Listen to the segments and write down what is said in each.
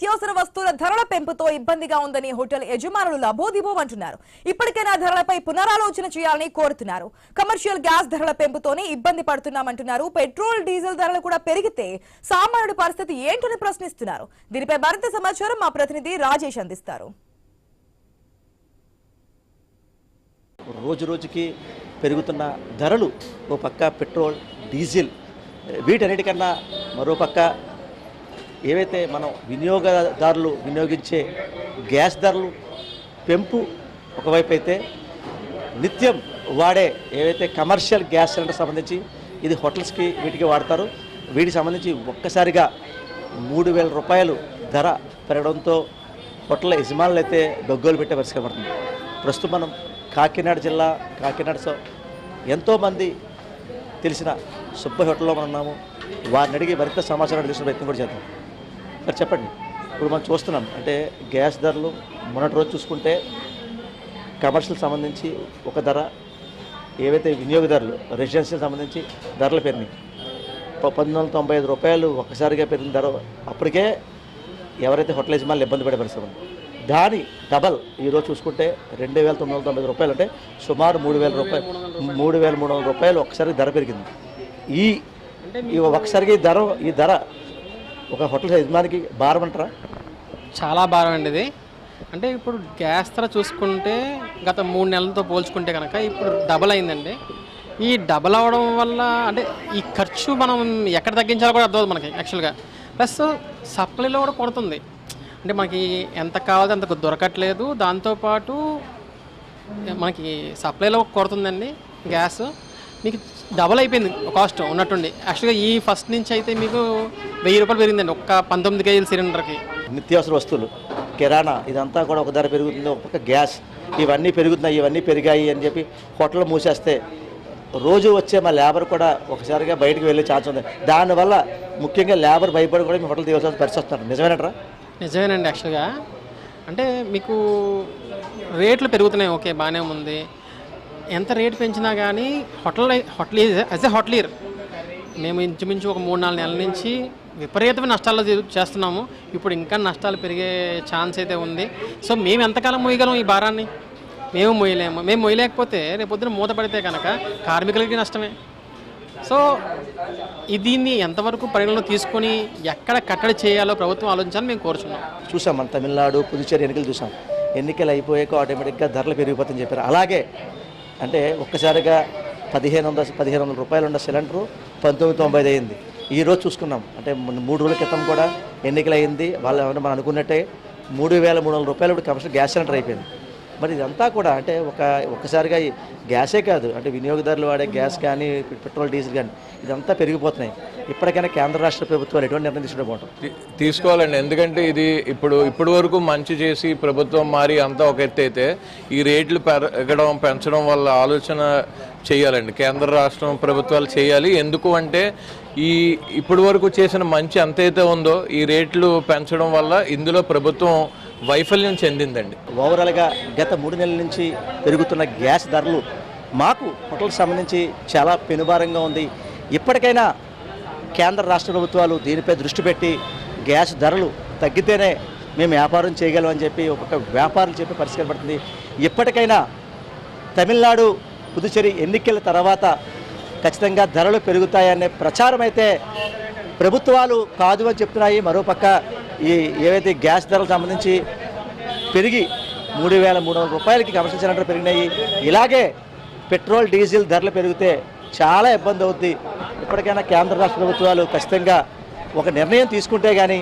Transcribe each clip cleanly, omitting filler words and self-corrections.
నిత్యావసర వస్తువుల ధరల పెంపుతో ఇబ్బందిగా ఉందని హోటల్ యజమానులు లబోదిబోమంటున్నారు. ఇప్పటికైనా ధరలపై పునరాలోచన చేయాలని కోరుతున్నారు. కమర్షియల్ గ్యాస్ ధరల పెంపుతోనే ఇబ్బంది పడుతున్నామంటున్నారు. పెట్రోల్ డీజిల్ ధరలు కూడా పెరిగితే సామాన్యుడి పరిస్థితి ఏంటని ప్రశ్నిస్తున్నారు. దీనిపై మరింత సమాచారం మా ప్రతినిధి రాజేష్ అందిస్తారు. రోజు రోజుకి పెరుగుతున్న ధరలు ఓ పక్క పెట్రోల్ డీజిల్ వీటన్నిటికన్నా మరో పక్క ఏవైతే మనం వినియోగదారులు వినియోగించే గ్యాస్ ధరలు పెంపు ఒకవైపు అయితే నిత్యం వాడే ఏవైతే కమర్షియల్ గ్యాస్ సిలిండర్ సంబంధించి ఇది హోటల్స్కి వీటికి వాడతారు. వీటికి సంబంధించి ఒక్కసారిగా 3,000 రూపాయలు ధర పెరగడంతో హోటల్ యజమానులు అయితే డొగ్గోలు పెట్టే పరిస్థితి పడుతుంది. ప్రస్తుతం మనం కాకినాడ జిల్లా కాకినాడతో ఎంతోమంది తెలిసిన సుబ్బ హోటల్లో మనం ఉన్నాము. వారిని అడిగి మరింత సమాచారం తీసుకునే ప్రయత్నం కూడా చేద్దాం. సార్ చెప్పండి, ఇప్పుడు మనం చూస్తున్నాం అంటే గ్యాస్ ధరలు మొన్నటి రోజు చూసుకుంటే కమర్షియల్ సంబంధించి ఒక ధర, ఏవైతే వినియోగదారులు రెసిడెన్షియల్ సంబంధించి ధరలు పెరిగినాయి. 1,995 రూపాయలు ఒక్కసారిగా పెరిగిన ధర. అప్పటికే ఎవరైతే హోటల్ యజమానులు ఇబ్బంది పడే పరిస్థితి ఉంది. దాని డబల్ ఈరోజు చూసుకుంటే 2,990 రూపాయలు, అంటే సుమారు 3,000 రూపాయలు, 3,300 రూపాయలు ఒక్కసారి ధర పెరిగింది. ఈ ఒక్కసారికి ఈ ధర ఒక హోటల్ యజమానికి భారం అంటారా? చాలా భారం అండి ఇది. అంటే ఇప్పుడు గ్యాస్ ధర చూసుకుంటే గత 3 నెలలతో పోల్చుకుంటే కనుక ఇప్పుడు డబల్ అయిందండి. ఈ డబల్ అవ్వడం వల్ల అంటే ఈ ఖర్చు మనం ఎక్కడ తగ్గించాలో కూడా అర్థం మనకి యాక్చువల్గా. ప్లస్ సప్లైలో కూడా కొడుతుంది. అంటే మనకి ఎంత కావాలో అంత దొరకట్లేదు. దాంతోపాటు మనకి సప్లైలో కొడుతుందండి గ్యాస్. మీకు డబల్ అయిపోయింది కాస్ట్ ఉన్నట్టుండి. యాక్చువల్గా ఈ ఫస్ట్ నుంచి అయితే మీకు 1,000 రూపాయలు పెరిగిందండి ఒక్క 19 కేజీల సిలిండర్కి. నిత్యావసర వస్తువులు, కిరాణా ఇదంతా కూడా ఒక ధర పెరుగుతుంది. ఒక పక్క గ్యాస్ ఇవన్నీ పెరుగుతున్నాయి, ఇవన్నీ పెరిగాయి అని చెప్పి హోటల్ మూసేస్తే రోజు వచ్చే మా లేబర్ కూడా ఒకసారిగా బయటకు వెళ్ళే ఛాన్స్ ఉంది. దానివల్ల ముఖ్యంగా లేబర్ భయపడి కూడా మీ హోటల్ తీయాల్సిన పరిస్థితి వస్తున్నారు. నిజమేనంటారా? నిజమేనండి. యాక్చువల్గా అంటే మీకు రేట్లు పెరుగుతున్నాయి, ఓకే బాగానే ఉంది. ఎంత రేటు పెంచినా కానీ హోటల్ యాజ్ ఎ హోటలీర్ మేము ఇంచుమించు ఒక 3-4 నెలల నుంచి విపరీతమైన నష్టాల్లో చేస్తున్నాము. ఇప్పుడు ఇంకా నష్టాలు పెరిగే ఛాన్స్ అయితే ఉంది. సో మేము ఎంతకాలం మోయగలం ఈ భారాన్ని? మేము మోయలేము. మేము మోయలేకపోతే రేపొద్దున మూతపడితే కనుక కార్మికులకి నష్టమే. సో దీన్ని ఎంతవరకు పరిగణలో తీసుకొని ఎక్కడ కట్టడి చేయాలో ప్రభుత్వం ఆలోచించాలని మేము కోరుచున్నాం. చూసాం మన తమిళనాడు, పుదుచ్చేరి ఎన్నికలు చూసాం. ఎన్నికలు అయిపోయాక ఆటోమేటిక్గా ధరలు పెరిగిపోతాయని చెప్పారు. అలాగే అంటే ఒక్కసారిగా 1,500 రూపాయలు ఉన్న సిలిండరు 1995 అయింది. ఈరోజు చూసుకున్నాం అంటే 3 రోజుల క్రితం కూడా ఎన్నికలు అయింది. వాళ్ళు మనం అనుకున్నట్టే 3,300 రూపాయలు ఇప్పుడు కమర్షియల్ గ్యాస్ సిలిండర్ అయిపోయింది. మరి ఇదంతా కూడా అంటే ఒక్కసారిగా గ్యాసే కాదు, అంటే వినియోగదారులు వాడే గ్యాస్ కానీ పెట్రోల్ డీజిల్ కానీ ఇదంతా పెరిగిపోతున్నాయి. ఇప్పటికైనా కేంద్ర రాష్ట్ర ప్రభుత్వాలు ఎటువంటి నిర్ణయం తీసుకుంటే బాగుంటుంది? తీసుకోవాలండి. ఎందుకంటే ఇది ఇప్పటి వరకు మంచి చేసి ప్రభుత్వం మారి అంతా ఒక ఎత్తు అయితే ఈ రేట్లు పెంచడం వల్ల ఆలోచన చేయాలండి. కేంద్ర రాష్ట్రం ప్రభుత్వాలు చేయాలి. ఎందుకు అంటే ఇప్పటి వరకు చేసిన మంచి ఎంతైతే ఉందో ఈ రేట్లు పెంచడం వల్ల ఇందులో ప్రభుత్వం వైఫల్యం చెందిందండి. ఓవరాల్గా గత 3 నెలల నుంచి పెరుగుతున్న గ్యాస్ ధరలు మాకు హోటల్కి సంబంధించి చాలా పెనుభారంగా ఉంది. ఇప్పటికైనా కేంద్ర రాష్ట్ర ప్రభుత్వాలు దీనిపై దృష్టి పెట్టి గ్యాస్ ధరలు తగ్గితేనే మేము వ్యాపారం చేయగలమని చెప్పి ఒక్కొక్క వ్యాపారులు చెప్పి పరిస్థితి పడుతుంది. ఇప్పటికైనా తమిళనాడు, పుదుచ్చేరి ఎన్నికల తర్వాత ఖచ్చితంగా ధరలు పెరుగుతాయనే ప్రచారం అయితే ప్రభుత్వాలు కాదు అని చెప్తున్నాయి. మరోపక్క ఏవైతే గ్యాస్ ధరలకు సంబంధించి పెరిగి 3,300 రూపాయలకి కమర్షియల్ సిలిండర్ పెరిగినాయి. ఇలాగే పెట్రోల్ డీజిల్ ధరలు పెరిగితే చాలా ఇబ్బంది అవుద్ది. ఇప్పటికైనా కేంద్ర రాష్ట్ర ప్రభుత్వాలు ఖచ్చితంగా ఒక నిర్ణయం తీసుకుంటే కానీ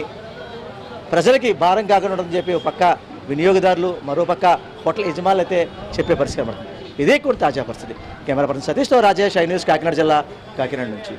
ప్రజలకి భారం కాకుండా ఉంటుందని చెప్పి ఒక పక్క వినియోగదారులు, మరోపక్క హోటల్ యజమానులు అయితే చెప్పే పరిస్థితి పడుతుంది. ఇదే కూడా తాజా పరిస్థితి. కెమెరా పర్సన్ సతీష్తో రాజేష్, ఐ న్యూస్, కాకినాడ జిల్లా, కాకినాడ నుంచి.